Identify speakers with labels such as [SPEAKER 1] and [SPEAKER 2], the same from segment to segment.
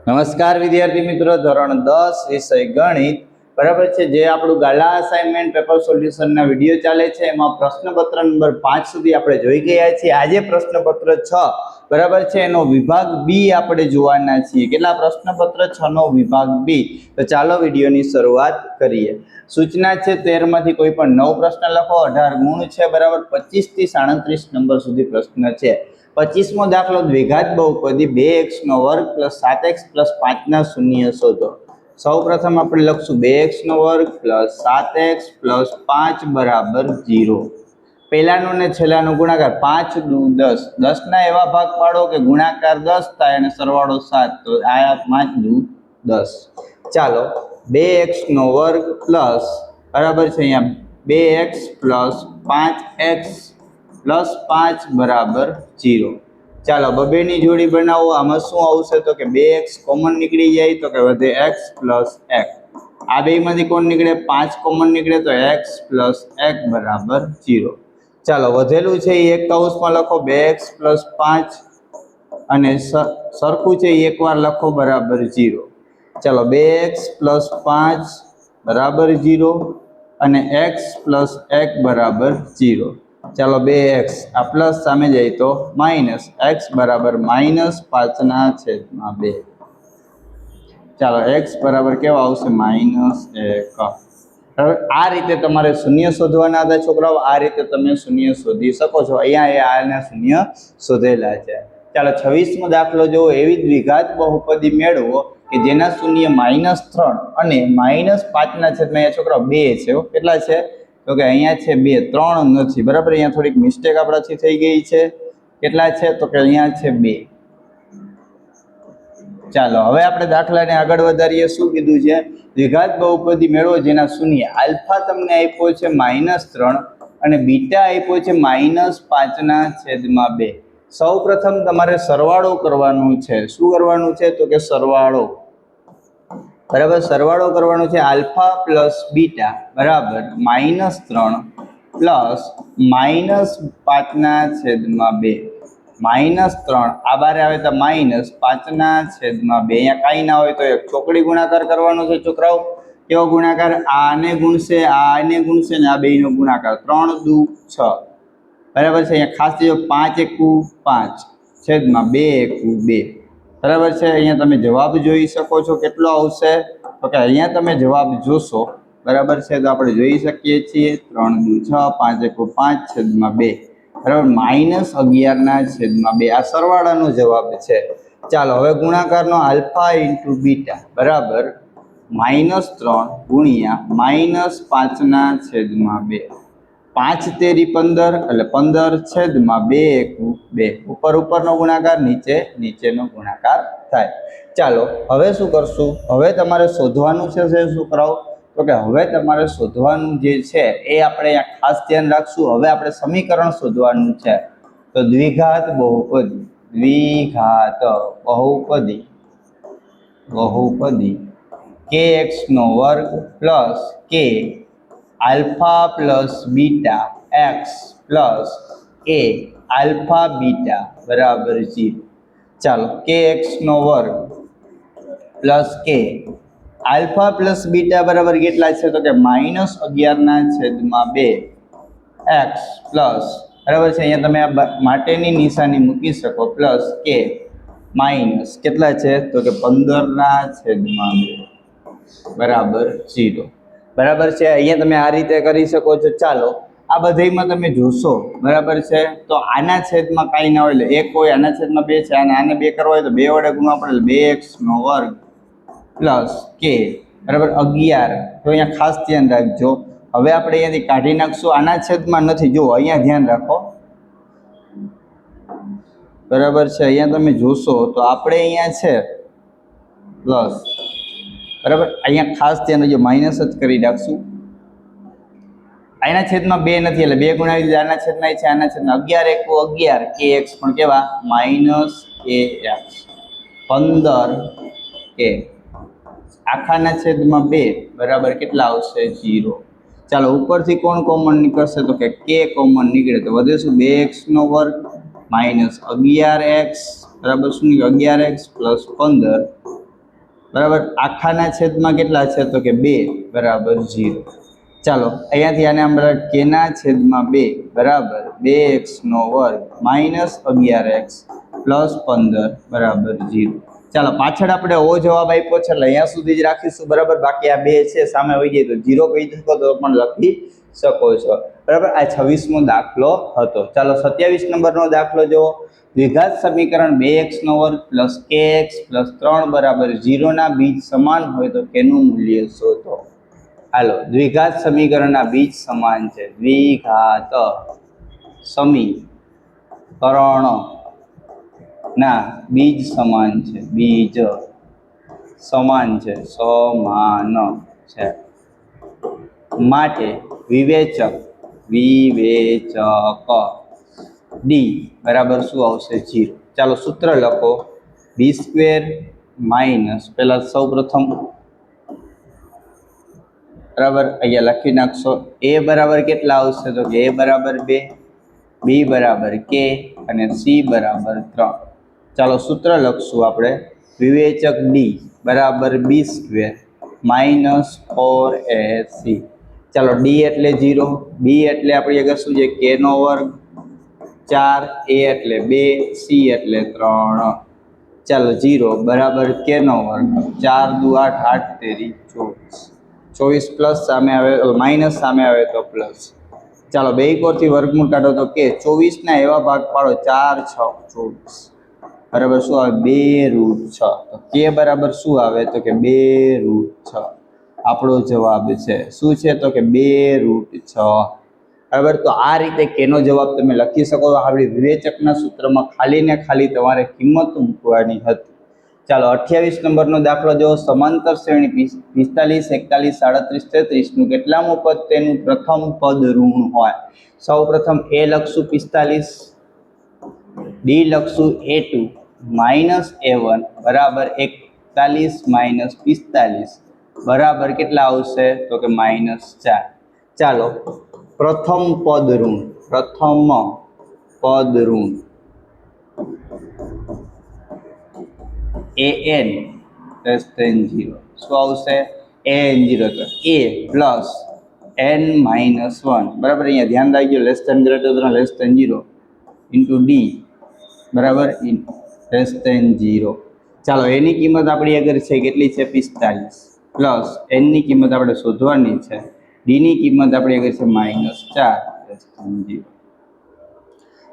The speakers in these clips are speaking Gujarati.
[SPEAKER 1] નમસ્કાર વિદ્યાર્થી મિત્રો, ધોરણ 10 વિષય ગણિત બરાબર છે. જે આપણું ગાલા અસાઇનમેન્ટ પેપર સોલ્યુશનના વિડીયો ચાલે છે એમાં પ્રશ્નપત્ર નંબર 5 સુધી આપણે જોઈ ગયા છીએ. આજે પ્રશ્નપત્ર 6 બરાબર છે એનો વિભાગ બી આપણે જોવાના છીએ. કેટલા પ્રશ્નપત્ર 6 નો વિભાગ બી? તો ચાલો વિડીયોની શરૂઆત કરીએ. સૂચના છે 13 માંથી કોઈ પણ 9 પ્રશ્ન લખો. 18 ગુણ છે બરાબર 25 થી 37 નંબર સુધી પ્રશ્ન છે. 25મો દાખલો, દ્વિઘાત બહુપદી 2x નો વર્ગ પ્લસ 7x પ્લસ 5 ના શૂન્ય શોધો. સૌ પ્રથમ આપણે લખશું 2x નો વર્ગ પ્લસ 7x પ્લસ 5 બરાબર 0. પહેલાનો ને છેલ્લાનો ગુણાકાર 5 દુ 10. 10 ના એવા ભાગ પાડો કે ગુણાકાર 10 થાય અને સરવાળો 7. તો આ 5 દુ 10. ચાલો 2x નો વર્ગ પ્લસ બરાબર છે અહીંયા 2x પ્લસ 5x પ્લસ 5 બરાબર 0. ચાલો બબેની જોડી બનાવો. આમાં શું આવશે તો કે 2x કોમન નીકળી જાય તો કે વધે x પ્લસ x. આ બેમાંથી કોણ નીકળે? 5 કોમન નીકળે તો x પ્લસ x બરાબર 0. ચાલો વધેલું છે એ એક કૌંસમાં લખો 2x પ્લસ 5 અને સરખું છે એ એકવાર લખો બરાબર 0. ચાલો 2x પ્લસ 5 બરાબર 0 અને x પ્લસ x બરાબર 0. ચાલો 2x આ પ્લસ સામે જાય તો માઇનસ x બરાબર માઇનસ 5/2. ચાલો x બરાબર કેવા આવશે? -1. હવે આ રીતે તમારે શૂન્ય શોધવાના હતા છોકરાઓ. આ રીતે તમે શૂન્ય શોધી શકો છો. અહીંયા આના શૂન્ય શોધેલા છે. ચાલો 26મો દાખલો જુઓ. એવી દ્વિઘાત બહુપદી મેળવો કે જેના શૂન્ય -3 અને -5/2 છોકરાઓ 2 છે. કેટલા છે? તો કે અહીંયા છે 2, 3 નથી બરાબર. અહીંયા થોડીક મિસ્ટેક આપણાથી થઈ ગઈ છે. કેટલા છે? તો કે અહીંયા છે 2. ચાલો હવે આપણે દાખલાને આગળ વધારીએ. શું કીધું છે? દ્વિઘાત બહુપદી મેળવો જેના શૂન્ય આલ્ફા તમને આપ્યો છે -3 અને બીટા આપ્યો છે -5/2. સૌ પ્રથમ તમારે સરવાળો કરવાનું છે. શું કરવાનું છે? તો કે સરવાળો બરાબર. સરવાળો કરવાનો છે. આલ્ફા પ્લસ બીટા બરાબર -3 પ્લસ -5/2. -3 આ બારે આવે તો -5/2. અહીંયા કાંઈ ના હોય તો એક ચોકડી ગુણાકાર કરવાનો છે છોકરાઓ. કેવો ગુણાકાર? આને ગુણશે, આને ગુણશે ને આ બેયનો ગુણાકાર. 3 દુ 6 બરાબર છે. અહીંયા ખાસ જો 5 × 1 5 / 2 × 2 બરાબર છે. અહીંયા તમે જવાબ જોઈ શકો છો. કેટલો આવશે? તો કે અહીંયા તમે જવાબ જોશો બરાબર છે તો આપણે જોઈ શકીએ છીએ 3 દુ 6 5 × 1 5/2 બરાબર -11/2. આ સરવાળાનો જવાબ છે. ચાલો હવે ગુણાકારનો આલ્ફા × બીટા બરાબર -3 ગુણ્યા -5/2. 5 તેરી 15 એટલે 15/2 × 2. ઉપરનો ગુણાકાર, નીચેનો ગુણાકાર થાય. ચાલો હવે શું કરશું? હવે તમારે શોધવાનું છે. શું કરાવો? તો કે હવે તમારે શોધવાનું જે છે એ આપણે ખાસ ધ્યાન રાખશું. હવે આપણે સમીકરણ શોધવાનું છે. તો દ્વિઘાત બહુપદી kx નો વર્ગ plus k alpha plus beta x plus a alpha beta બરાબર 0. ચાલો kx નો વર્ગ plus k alpha plus beta બરાબર કેટલા છે? તો કે -11/2 x પ્લસ બરાબર છે. અહીંયા તમે આ માટેની નિશાની મૂકી શકો પ્લસ k માઇનસ કેટલા છે? તો કે 15/2 બરાબર 0 બરાબર છે. અહીંયા તમે આ રીતે કરી શકો છો. ચાલો આ બધામાં તમે જોશો બરાબર છે તો આના છેદમાં કાંઈ ના હોય એટલે 1 હોય, આના છેદમાં 2 છે અને આને 2 કરવા હોય તો 2 વડે ગુણવા પડે. 2x નો વર્ગ પ્લસ k બરાબર 11. તો અહીંયા ખાસ ધ્યાન રાખજો. હવે આપણે અહીંયાથી કાઢી નાખશું. આના છેદમાં નથી. જુઓ અહીંયા ધ્યાન રાખો બરાબર છે. અહીંયા તમે જોશો તો આપણે અહીંયા છે પ્લસ બરાબર. અહીંયા ખાસ ધ્યાન રાખજો, માઇનસ જ કરી નાખશું. આના છેદમાં 2 નથી એટલે 2 ગુણાવી દીધા. આના છેદમાં છે, આના છેદમાં 11 × 11 kx પણ કેવા -kx 15 k આખાના છેદમાં 2 બરાબર કેટલા આવશે? 0. ચાલો ઉપરથી કોણ કોમન નીકળશે? તો કે k કોમન નીકળે તો વધે શું? 2x નો વર્ગ -11x બરાબર શું? 11x + 15 બરાબર આખાના છેદમાં કેટલા છે તો કે 2 બરાબર 0. ચાલો અહીંયાથી આને આપણે કેના છેદમાં 2 બરાબર 2x² માઇનસ 11x પ્લસ 15 બરાબર 0. ચાલો પાછળ આપણે ઓ જવાબ આપ્યો છે એટલે અહીંયા સુધી જ રાખીશું બરાબર. બાકી આ 2 છે સામે વહી જાય તો 0 કહી શકો તો પણ લખી શકો છો બરાબર. આ 26મો દાખલો હતો. ચાલો 27 નંબરનો દાખલો જુઓ. દ્વિઘાત સમીકરણ 2x² પ્લસ kx પ્લસ 3 બરાબર 0 ના બીજ સમાન હોય તો કેનું મૂલ્ય શોધો. હાલો દ્વિઘાત સમીકરણના બીજ સમાન છે. દ્વિઘાત સમીકરણ ના બીજ સમાન છે. બીજ સમાન છે માટે વિવેચક ડી બરાબર શું આવશે 0. ચાલો સૂત્ર લખો. b² માઇનસ પહેલા સૌ પ્રથમ બરાબર અહીંયા લખી નાખશો. a બરાબર કેટલા આવશે તો કે a બરાબર 2, b બરાબર k અને c બરાબર 3. ચાલો સૂત્ર લખશું આપણે. વિવેચક ડી બરાબર b² માઇનસ 4ac. ચાલો ડી એટલે 0, બી એટલે આપણી આગળ શું છે k² 4, a એટલે 2, c એટલે 3. ચાલો 0 બરાબર k² 4 દુ 8, 8 તેરી 24. 24 પ્લસ સામે આવે માઇનસ સામે આવે તો પ્લસ. ચાલો બે કોરથી વર્ગમૂળ કાઢો તો કે 24 ના એવા ભાગ પાડો 4 6 24 બરાબર શું આવે 2√6. તો કે બરાબર શું આવે તો કે 2√6 આપણો જવાબ છે. શું છે તો કે 2√6 બરાબર. તો આ રીતે કેનો જવાબ તમે લખી શકો. આપણી વિવેચકના સૂત્રમાં ખાલી ને ખાલી તમારે કિંમત મૂકવાની હતી. ચાલો 28 નંબરનો દાખલો જો. સમાંતર શ્રેણી 45 41 37 33 નું કેટલામું પદ તેનું પ્રથમ પદ ઋણ હોય. સૌ પ્રથમ a લખશું 45, d લખશું a2 માઇનસ a1 બરાબર 41 માઇનસ 45 બરાબર કેટલા આવશે તો કે -4. ચાલો પ્રથમ પદ ઋણ an less than 0. શું આવશે an 0 તો a પ્લસ n માઇનસ 1 બરાબર. અહીંયા ધ્યાન રાખજો less than greater than less than 0 into D બરાબર લેસ ધેન 0. ચાલો એની કિંમત આપણી આગળ છે કેટલી છે 45 પ્લસ એનની કિંમત આપણે શોધવાની છે. ડીની કિંમત આપણી આગળ છે -4 લેસ ધેન 0.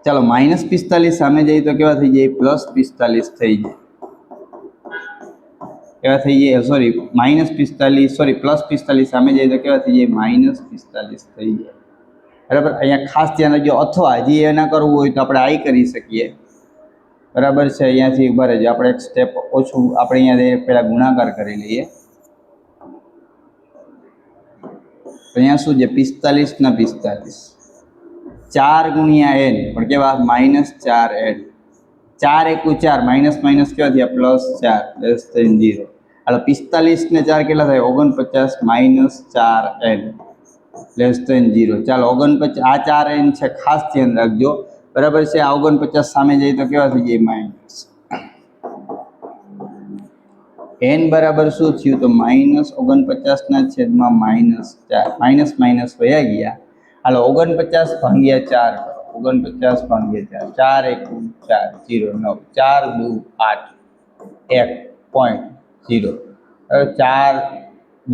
[SPEAKER 1] ચાલો -45 સામે જઈએ તો કેવા થઈ જાય +45 થઈ જાય. કેવા થઈ જાય સોરી +45 સામે જઈએ તો કેવા થઈ જાય -45 થઈ જાય બરાબર. અહીંયા ખાસ ધ્યાન રાખજો. અથવા હજી એ ના કરવું હોય તો આપણે આઈ કરી શકીએ બરાબર છે. અહીંયાથી ઉભા રહેજો. આપણે એક સ્ટેપ ઓછું આપણે અહીંયા પહેલા ગુણાકાર કરી લઈએ. અહીંયા શું છે 45 ના 45 4 ગુણ્યા n પણ કેવા -4n 4 × 4 માઇનસ માઇનસ કેવા થયા +4 લેસ ધેન 0. હાલો 45 ને 4 કેટલા થાય 49 -4n લેસ ધેન 0. ચાલો 49 આ 4n છે ખાસ ધ્યાન રાખજો બરાબર છે. આ 49 સામે જઈએ તો કેવા થઈ જાય માઇનસ. n બરાબર શું થયું તો -49 ના છેદમાં -4 માઇનસ માઇનસ વયા ગયા. હાલો 49 ભાગ્યા 4 કરો. 49 ભાગ્યા 4 4 1 4 0 9 4 2 8 1.0 4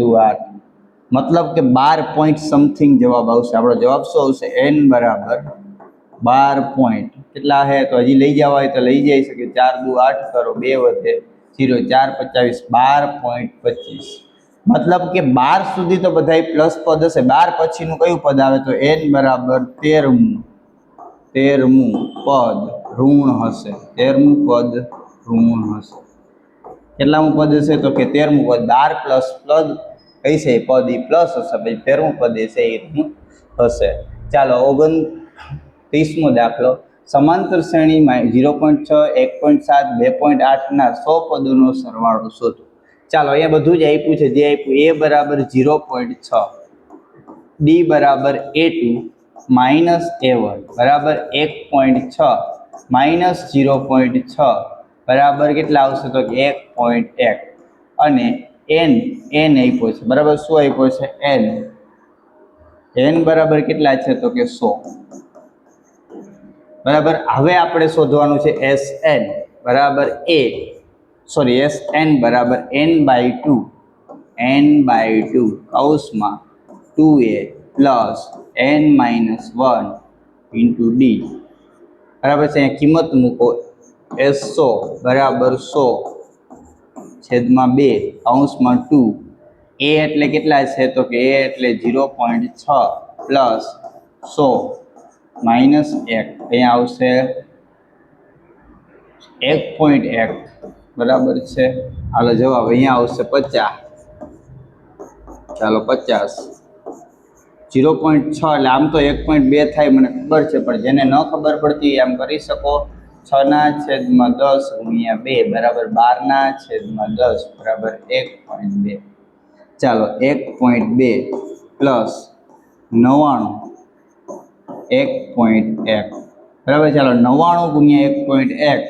[SPEAKER 1] 2 8 મતલબ કે 12 પોઈન્ટ સમથિંગ જવાબ આવશે. આપણો જવાબ શું આવશે n બરાબર 12 પોઈન્ટ કેટલા છે તો હજી લઈ જવા હોય તો લઈ જઈ શકે. 4 2 8 કરો 2 વધે 0 4 25 12.25 મતલબ કે 12 સુધી તો બધા પ્લસ પદ હશે. 12 પછીનું કયું પદ આવે તો n બરાબર 13મું પદ ઋણ હશે. 13મું પદ ઋણ હશે. કેટલામું પદ હશે તો કે 13મું પદ. 12 પ્લસ પદ કઈ છે પદ એ પ્લસ હશે પછી 13મું પદ છે એ ઋણ હશે. ચાલો 29મો દાખલો. સમાંતર શ્રેણીમાં 0.6 1.7 2.8 ના 100 પદોનો સરવાળો શોધો. ચાલો અહીંયા બધું જ આપ્યું છે. જે આપ્યું a બરાબર 0.6, ડી બરાબર a2 માઇનસ a1 બરાબર 1.6 માઇનસ 0.6 બરાબર કેટલા આવશે તો 1.1. અને n આપ્યો છે, બરાબર. શું આપ્યો છે? n બરાબર કેટલા છે? તો કે 100, બરાબર. હવે આપણે શોધવાનું છે Sn બરાબર Sn બરાબર n/2 કૌંસમાં 2a plus n-1 into d, બરાબર છે. અહીંયા કિંમત મૂકો. S100 બરાબર 100/2 કૌંસમાં 2, a એટલે કેટલા છે? તો કે a એટલે 0.6 પ્લસ 100 માઇનસ 1, અહીંયા આવશે 1.1, બરાબર છે. હાલો જવાબ અહીંયા આવશે 50. ચાલો 50, 0.6 એટલે આમ તો 1.2 થાય મને ખબર છે, પણ જેને ન ખબર પડતી એમ કરી શકો. 6/10 ગુણ્યા 2 બરાબર 12/10 બરાબર 1.2. ચાલો 1.2 પ્લસ 99 1.1, બરાબર. ચાલો 99 ગુણ્યા 1.1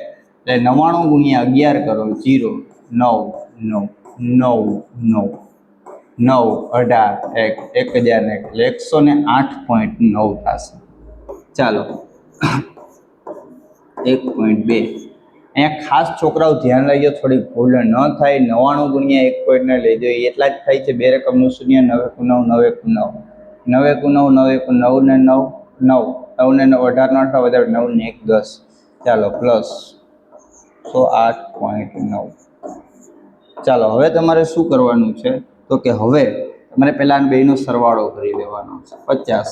[SPEAKER 1] એટલે 99 ગુણ્યા 11 કરો 0 9 9 9 9 9 18 1001 એટલે 108.9 થશે. ચાલો 1.2. અહીંયા ખાસ છોકરાઓ ધ્યાન રાખજો, થોડી ભૂલ ન થાય. 99 ગુણ્યા 1 ને લઈ જોઈએ એટલા જ થાય છે. 2 રકમનું શૂન્ય, 9 × 9 = 9 9 × 9 9 × 9 ને 9 9 9 ને 9 18 8 વધારે 9 ને 1 10. ચાલો પ્લસ 108.9. ચાલો હવે તમારે શું કરવાનું છે? તો કે હવે તમારે પહેલા બેનો સરવાળો કરી લેવાનો છે 50.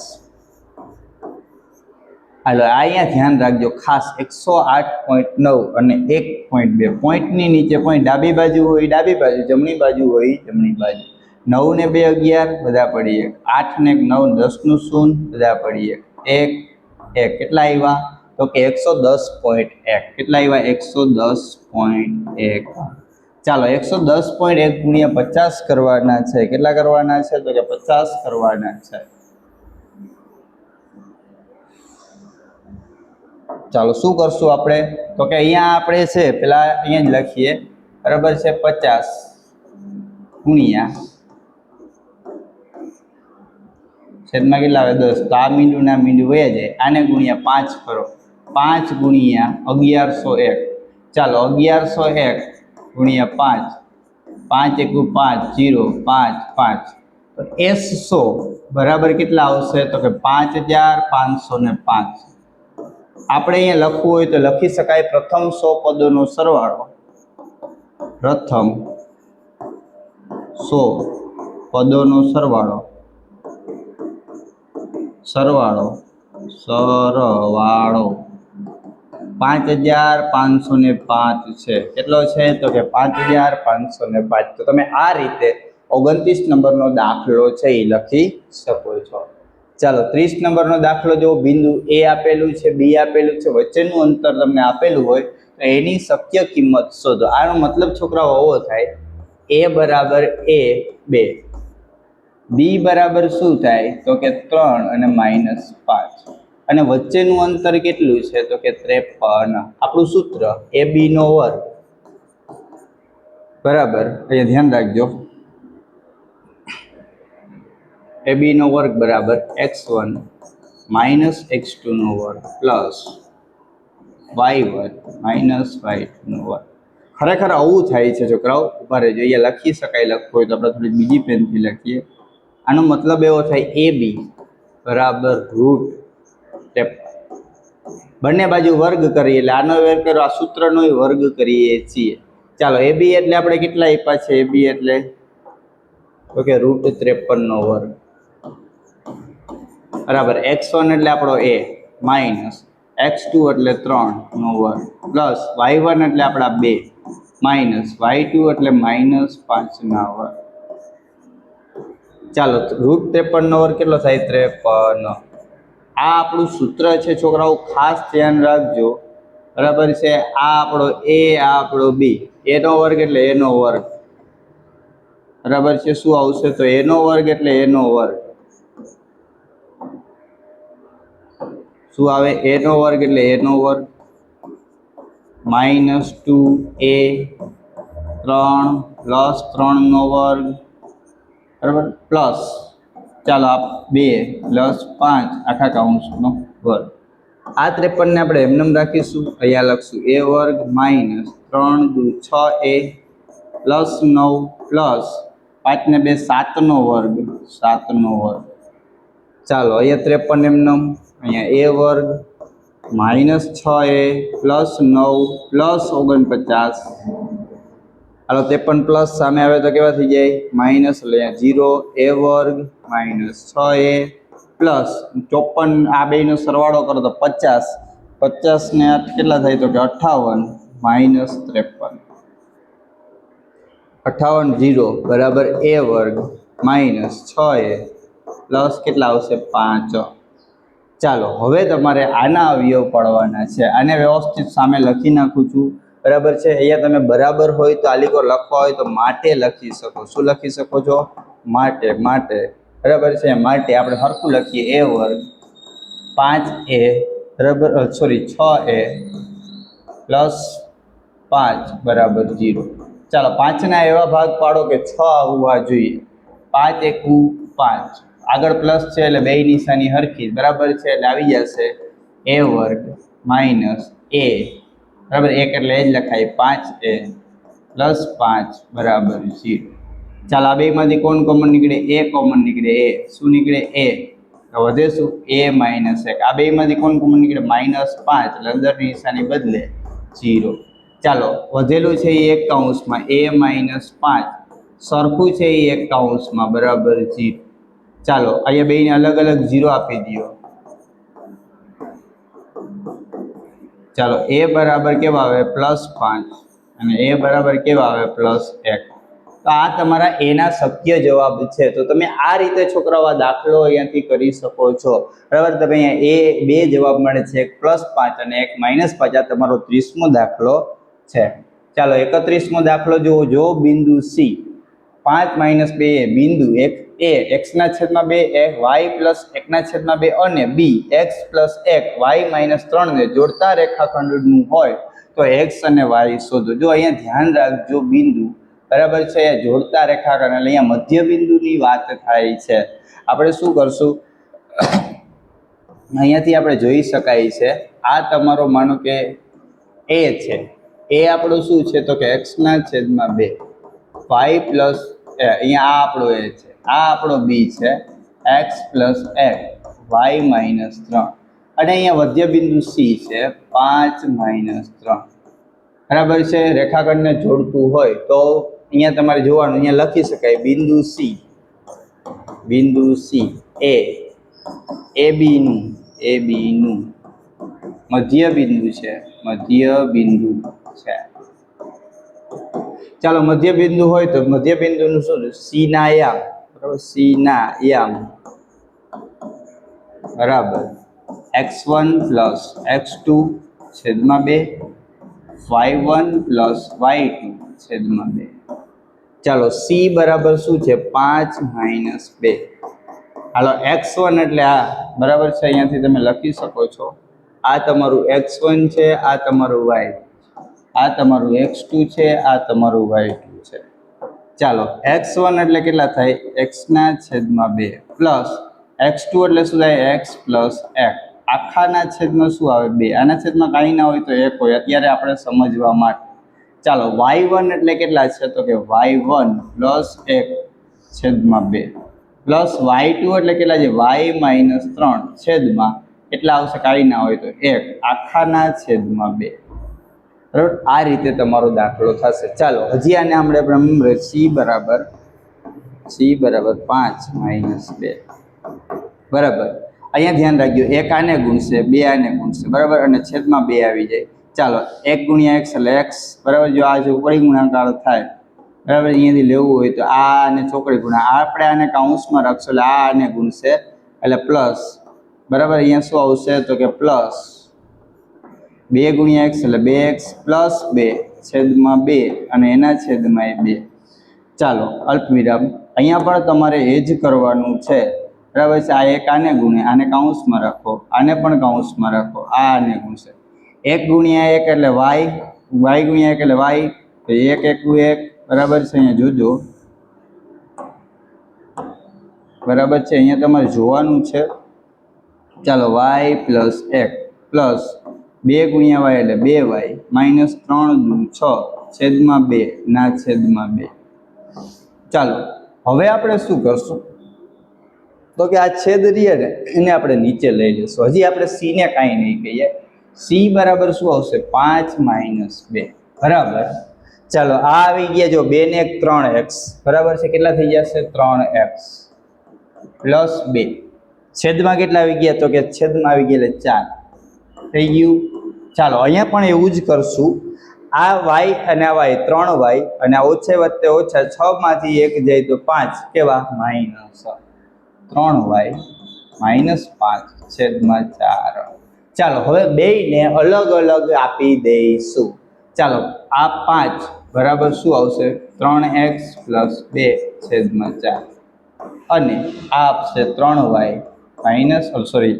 [SPEAKER 1] હાલો અહીંયા ધ્યાન રાખજો ખાસ, 108.9 અને 1.2. પોઈન્ટની નીચે પોઈન્ટ, ડાબી બાજુ હોય ડાબી બાજુ, જમણી બાજુ હોય જમણી બાજુ. 9 ને 2 11 બધા પડી 1, 8 ને 9 10 નું શૂન બધા પડી 1 1 કેટલા આવ્યા? તો કે 110.1. કેટલા આવ્યા? 110.1. ચાલો 110.1 ગુણ્યા 50 કરવાના છે. કેટલા કરવાના છે? તો કે 50 કરવાના છે. ચાલો શું કરશું આપણે? તો કે અહીંયા આપણે છે પેલા અહીંયા જ લખીએ, બરાબર છે. 50 ગુણ્યા છેદમાં કેટલા આવે? 10. તો આ મીંડું ના મીંડું વહી જાય. આને ગુણ્યા 5 કરો. 5 ગુણ્યા 1101. ચાલો 1101 ગુણ્યા 5 5 × 5 0 5 5. તો S100 બરાબર કેટલા આવશે? તો કે 5505. આપણે અહીંયા લખવું હોય તો લખી શકાય પ્રથમ 100 પદોનો સરવાળો. પ્રથમ 100 પદોનો સરવાળો સરવાળો 5505 છે. કેટલો છે? તો કે 5505. તો તમે આ રીતે 29 નંબરનો દાખલો છે એ લખી શકો છો. ચાલો 30 નંબરનો દાખલો જો બિંદુ A આપેલું છે, B આપેલું છે, વચ્ચેનું અંતર તમને આપેલું હોય તો એની શક્ય કિંમત શોધો. આનો મતલબ છોકરાઓ આવો થાય, A બરાબર A2, B બરાબર શું થાય? તો કે 3 અને -5, અને વચ્ચેનું અંતર કેટલું છે? તો કે 53. આપણું સૂત્ર AB², બરાબર. અહીંયા ધ્યાન રાખજો, AB² બરાબર x1 - x2² plus y1 - y2². ખરેખર આવું થાય છે છોકરાઓ. ઉભા રહેજો, અહીંયા લખી શકાય, લખવું હોય તો આપણે થોડી બીજી પેનથી લખીએ. આનો મતલબ એવો થાય AB બરાબર √53. બંને બાજુ વર્ગ કરીએ એટલે આનો વર્ગ કરો, આ સૂત્રનો વર્ગ કરીએ છીએ. ચાલો AB એટલે આપણે કેટલા આપ્યા છે? AB એટલે તો કે √53², બરાબર. x1 એટલે આપણો A માઇનસ x2 એટલે 3² પ્લસ y1 એટલે આપણા 2 માઇનસ y2 એટલે -5². ચાલો √53² કેટલો થાય? 53. આ આપણું સૂત્ર છે છોકરાઓ, ખાસ ધ્યાન રાખજો, બરાબર છે. આ આપણો A, આ આપણો B. A² એટલે A², બરાબર છે. શું આવશે? તો A² એટલે A². શું આવે? A² એટલે A² -2A 3 પ્લસ 3નો વર્ગ બરાબર પ્લસ ચાલો આ 2 પ્લસ 5 આખા કૌંસનો વર્ગ. આ 53 ને આપણે એમનેમ રાખીશું. અહીંયા લખશું a વર્ગ માઇનસ 3 દુ 6a પ્લસ 9 પ્લસ 5 ને 2 7નો વર્ગ 7નો વર્ગ. ચાલો અહીંયા 53 એમનેમ, અહીંયા a વર્ગ માઇનસ 6a પ્લસ 9 પ્લસ 49. હાલો 53 પ્લસ સામે આવે તો કેવા થઈ જાય માઇનસ, એટલે અહીંયા 0 a વર્ગ માઇનસ 6a પ્લસ 54 આ બેનો સરવાળો કરો તો 50, 50 ને 8 કેટલા થાય તો કે 58 માઇનસ 53. 58 0 બરાબર a વર્ગ માઇનસ 6a પ્લસ કેટલા આવશે 5. ચાલો હવે તમારે આના અવયવ પાડવાના છે. આને વ્યવસ્થિત સામે લખી નાખું છું બરાબર છે. અહીંયા તમે બરાબર હોય તો આલીકો લખવા હોય તો માટે લખી શકો. શું લખી શકો છો? માટે. માટે બરાબર છે. માટે આપણે હરખું લખીએ a વર્ગ 5a બરાબર સોરી 6a પ્લસ 5 બરાબર 0. ચાલો 5ના એવા ભાગ પાડો કે 6 આવવા જોઈએ. 5 એકુ 5, આગળ પ્લસ છે એટલે બે નિશાની હરખી બરાબર છે, એટલે આવી જશે a વર્ગ માઇનસ a બરાબર 1 એટલે એ જ લખાય 5a પ્લસ 5 બરાબર 0. ચાલો આ બેમાંથી કોણ કોમન નીકળે? a કોમન નીકળે. a શું નીકળે? a તો વધે શું? a minus 1. આ બેમાંથી કોણ કોમન નીકળે? માઇનસ 5 એટલે અંદરની નિશાની બદલે 0. ચાલો વધેલું છે એ એક કૌંસમાં a માઇનસ 5, સરખું છે એ એક કૌંસમાં બરાબર 0. ચાલો અહીંયા બેને અલગ અલગ 0 આપી દો. ચાલો a બરાબર કેવા આવે? પ્લસ 5 અને a બરાબર કેવા આવે? પ્લસ 1. તો આ તમારા એના શક્ય જવાબ છે. તો તમે આ રીતે છોકરાઓ આ દાખલો અહીંયાથી કરી શકો છો બરાબર. તમે અહીંયા એ બે જવાબ મળે છે, એક પ્લસ 5 અને એક માઇનસ 5. આ તમારો 30મો દાખલો છે. ચાલો 31મો દાખલો જુઓ. જો બિંદુ C 5 માઇનસ 2 બિંદુ એક a x/2 y પ્લસ 1/2 અને b x plus 1 y minus 3 ને જોડતા રેખાખંડનું હોય તો x અને y શોધો. જો અહીંયા ધ્યાન રાખજો, બિંદુ બરાબર છે જોડતા રેખાખંડ એટલે અહીંયા મધ્ય બિંદુની વાત થાય છે. આપણે શું કરશું? અહીંયાથી આપણે જોઈ શકાય છે આ તમારો માનો કે a છે. a આપણું શું છે તો કે x/2 y પ્લસ અહીંયા આ આપણો a છે, આ આપણો b છે x પ્લસ 1 y માઇનસ 3 અને અહીંયા મધ્ય બિંદુ c છે 5 માઇનસ 3 બરાબર છે. રેખાખંડને જોડતું હોય તો અહીંયા તમારે જોવાનું, અહીંયા લખી શકાય બિંદુ c ab નું મધ્ય બિંદુ છે, ચાલો મધ્ય બિંદુ હોય તો મધ્ય બિંદુનું શું? c ના યામ બરાબર, c ના યામ બરાબર x1 પ્લસ x2 છેદમાં 2 y1 પ્લસ y2 છેદમાં 2. ચાલો c બરાબર શું છે? 5 માઇનસ 2. હાલો x1 એટલે આ બરાબર છે, અહીંયાથી તમે લખી શકો છો. આ તમારું x1 છે, આ તમારું y, આ તમારું x2 છે, આ તમારું y2 છે. ચાલો x1 એટલે કેટલા થાય? x/2 પ્લસ x2 એટલે શું થાય? x પ્લસ 1 આખાના છેદમાં શું આવે? 2. આના છેદમાં કાંઈ ના હોય તો 1 હોય અત્યારે આપણે સમજવા માટે. ચાલો y1 એટલે કેટલા છે તો કે y1 પ્લસ 1 છેદમાં 2 પ્લસ y2 એટલે કેટલા છે? y માઇનસ 3 છેદમાં કેટલા આવશે? કાંઈ ના હોય તો 1 આખાના છેદમાં 2 બરાબર. આ રીતે તમારો દાખલો થશે. ચાલો હજી આને આપણે c બરાબર 5 માઇનસ 2 બરાબર. અહીંયા ધ્યાન રાખજો, 1 આને ગુણશે 2 આને ગુણશે બરાબર અને છેદમાં 2 આવી જાય. ચાલો 1 ગુણ્યા x એટલે x બરાબર. જો આ ચોકડી ગુણાકાર થાય બરાબર, અહીંયાથી લેવું હોય તો આ અને ચોકડી ગુણા આપણે આને કૌંસમાં રાખશું એટલે આ આને ગુણશે એટલે પ્લસ બરાબર. અહીંયા શું આવશે તો કે પ્લસ 2 ગુણ્યા x એટલે 2x પ્લસ 2 છેદમાં 2 અને એના છેદમાં 2. ચાલો અલ્પવિરામ. અહીંયા પણ તમારે એ જ કરવાનું છે બરાબર છે. આ 1 આને ગુણે આને કૌંસમાં રાખો, આને પણ કૌંસમાં રાખો, આ આને ગુણશે 1 ગુણ્યા 1 એટલે y, y ગુણ્યા 1 એટલે y, તો 1 એકુ 1 બરાબર છે, અહીંયા જોજો, બરાબર છે, અહીંયા તમારે જોવાનું છે. ચાલો વાય પ્લસ એક પ્લસ 2 ગુણ્યા વાય એટલે 2y માઇનસ 3 દુ 6 છેદમાં 2 ના છેદમાં 2. ચાલો હવે આપણે શું કરશું તો કે આ છેદ રીએ ને એને આપણે નીચે લઈ લઈશું. હજી આપણે સી ને કાંઈ નહીં કહીએ. સી બરાબર શું આવશે 5 માઇનસ 2 બરાબર. ચાલો આ આવી ગયા જો 2 ને 1 3x બરાબર છે. કેટલા થઈ જશે 3x પ્લસ 2 છેદમાં કેટલા આવી ગયા તો કે છેદમાં આવી ગયા એટલે 4 થઈ ગયું. ચાલો અહીંયા પણ એવું જ કરશું. આ y અને આ y 3y અને આ ઓછે વત્તે ઓછા 6 માંથી 1 જાય તો 5 કેવા માઇનસ 3y માઇનસ 5 છેદમાં 4. ચાલો હવે બેયને અલગ અલગ આપી દઈશું. ચાલો આ 5 બરાબર શું આવશે 3x પ્લસ 2 છેદમાં 4 અને આ આપશે 3y માઇનસ સોરી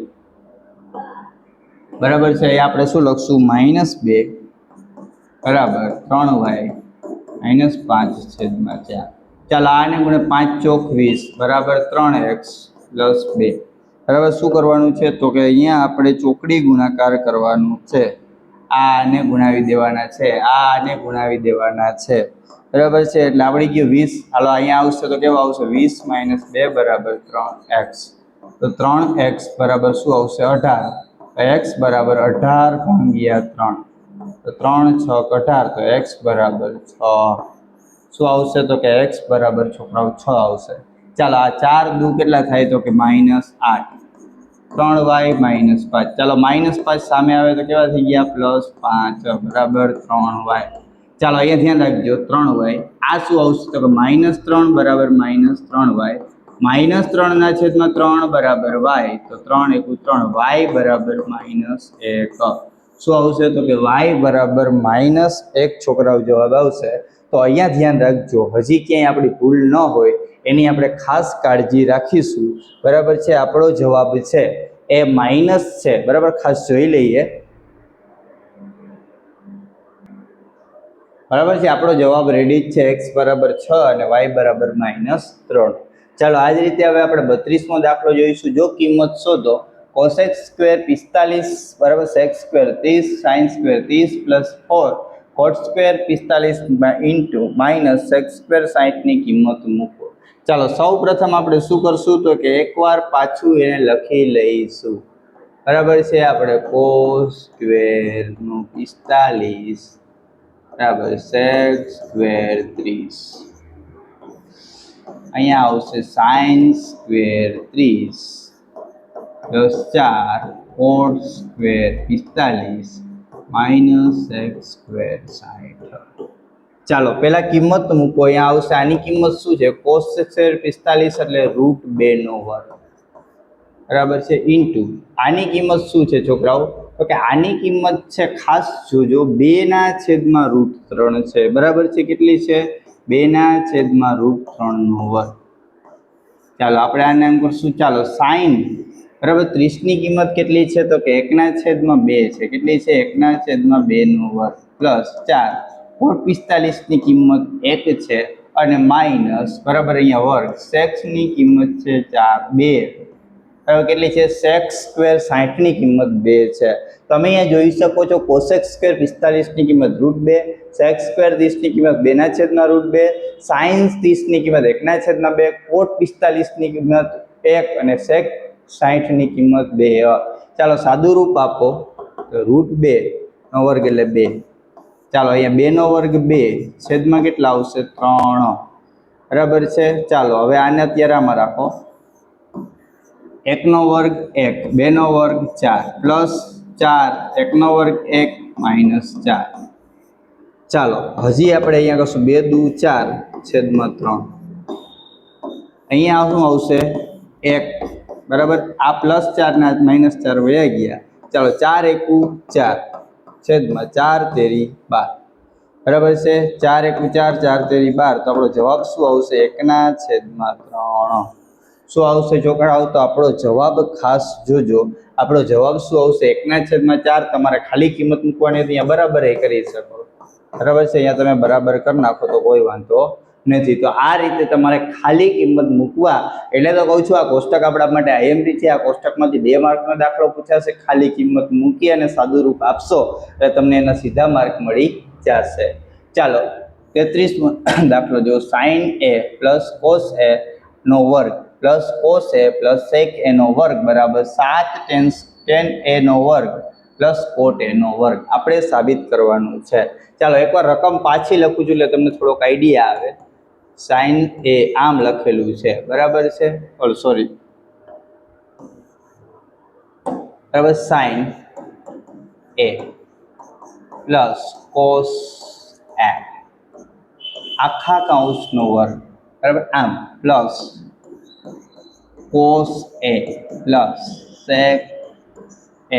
[SPEAKER 1] બરાબર છે. એ આપણે શું લખશું માઇનસ 2 બરાબર 3y માઇનસ 5 છેદમાં 4. ચાલો આને ગુણે 5 ચોક 20 બરાબર 3x પ્લસ 2 બરાબર શું કરવાનું છે તો કે અહીંયા આપણે ચોકડી ગુણાકાર કરવાનું છે. આને ગુણાવી દેવાના છે, આને ગુણાવી દેવાના છે બરાબર છે. એટલે આવડી ગયું 20. હાલો અહીંયા આવશે તો કેવું આવશે 20 માઇનસ 2 બરાબર 3x. તો 3x બરાબર શું આવશે 18. x બરાબર 18 ભાગ્યા 3 તો 3 6 18 તો x બરાબર 6 શું આવશે તો કે x બરાબર છોકરાઓ 6 આવશે. ચાલો આ 4 દુ કેટલા થાય તો કે માઇનસ 8 3y માઇનસ 5. ચાલો માઇનસ 5 સામે આવે તો કેવા થઈ ગયા પ્લસ 5 બરાબર 3y. ચાલો અહીંયા ધ્યાન રાખજો 3y આ શું આવશે તો કે માઇનસ 3 બરાબર માઇનસ 3y માઇનસ 3 ના છેદમાં 3 બરાબર y તો 3 × 3 y બરાબર માઇનસ 1. શું આવશે તો કે y બરાબર માઇનસ 1 છોકરાઓ જવાબ આવશે. તો અહીંયા ધ્યાન રાખજો હજી ક્યાંય આપણી ભૂલ ન હોય એની આપણે ખાસ કાળજી રાખીશું બરાબર છે. આપણો જવાબ છે એ માઇનસ છે બરાબર. ખાસ જોઈ લઈએ બરાબર છે. આપણો જવાબ રેડી જ છે x બરાબર 6 અને y બરાબર માઇનસ 3. ચાલો આ જ રીતે હવે આપણે 32મો દાખલો જોઈશું. જો કિંમત શોધો cosx સ્ક્વેર 45 બરાબર sec square 30 sin square 30 plus 4 cot square 45 into minus sec square 60 ની કિંમત મૂકો. ચાલો સૌ પ્રથમ આપણે શું કરશું તો કે એકવાર પાછું એને લખી લઈશું બરાબર છે. આપણે cos સ્ક્વેર નું 45 બરાબર sec સ્ક્વેર 30 અહીંયા આવશે sin square 30 plus 4 cot square 45 minus sec square 60. ચાલો પહેલા કિંમત મૂકો. અહીંયા આવશે આની કિંમત શું છે cos સ્ક્વેર 45 એટલે √2 બરાબર છે ઇન્ટુ આની કિંમત શું છે છોકરાઓ તો કે આની કિંમત છે ખાસ જોજો 2 ના છેદમાં √3 છે બરાબર છે. કેટલી છે 2 ના છેદમાં √3². ચાલો આપણે આને એમ કરશું. ચાલો સાઈન બરાબર 30 ની કિંમત કેટલી છે તો કે 1 ના છેદમાં 2 છે. કેટલી છે 1 ના છેદમાં 2² પ્લસ 4 cot 45 ની કિંમત 1 છે અને માઇનસ બરાબર અહીંયા વર્ગ sec ની કિંમત છે 2 હવે કેટલી છે sec સ્ક્વેર 60 ની કિંમત 2 છે. તમે અહીંયા જોઈ શકો છો cosec સ્ક્વેર 45 ની કિંમત √2 sec સ્ક્વેર 30 ની કિંમત 2 ના છેદમાં √2 sin 30 ની કિંમત 1 ના છેદમાં 2 cot 45 ની કિંમત 1 અને sec 60 ની કિંમત 2. ચાલો સાદું રૂપ આપો તો √2 નો વર્ગ એટલે 2. ચાલો અહીંયા 2 નો વર્ગ 2 છેદમાં કેટલા આવશે 3 બરાબર છે. ચાલો હવે આને અત્યારે આમાં રાખો 1 નો વર્ગ 1 2 નો વર્ગ 4 પ્લસ 4 1 નો વર્ગ 1 માઇનસ 4. ચાલો હજી આપણે અહીંયા કરશું 2 દુ 4 છેદમાં 3. અહીંયા શું આવશે 1 બરાબર. આ પ્લસ 4 ના માઇનસ 4 વયા ગયા. ચાલો 4 એકુ 4 છેદમાં 4 તેરી 12 બરાબર છે. 4 એકુ 4 4 તેરી 12 તો આપણો જવાબ શું આવશે 1 ના છેદમાં 3. શું આવશે છોકરાઓ તો આપણો જવાબ ખાસ જોજો. આપણો જવાબ શું આવશે 1 ના છેદમાં 4. તમારે ખાલી કિંમત મૂકવાની હતી અહીંયા બરાબર એ કરી શકો બરાબર છે, અહીંયા તમે બરાબર કરી નાખો તો કોઈ વાંધો નથી. તો આ રીતે તમારે ખાલી કિંમત મૂકવા, એટલે તો કહું છું આ કોષ્ટક આપણા માટે આઈએમપી છે. આ કોષ્ટકમાંથી 2 માર્કનો દાખલો પૂછાશે. ખાલી કિંમત મૂકી અને સાદું રૂપ આપશો એટલે તમને એના સીધા માર્ક મળી જશે. ચાલો 33મો દાખલો જો, sin a plus cos a નો વર્ગ plus cos a plus sec a નો વર્ગ બરાબર 7 tan a નો વર્ગ પ્લસ cot a નો વર્ગ આપણે સાબિત કરવાનું છે. ચાલો એકવાર રકમ પાછી લખું છું એટલે તમને થોડોક આઈડિયા આવે. sin a આમ લખેલું છે, બરાબર છે, સોરી બરાબર, sin a plus cos a આખા કૌંસનો વર્ગ બરાબર આમ plus cos a plus sec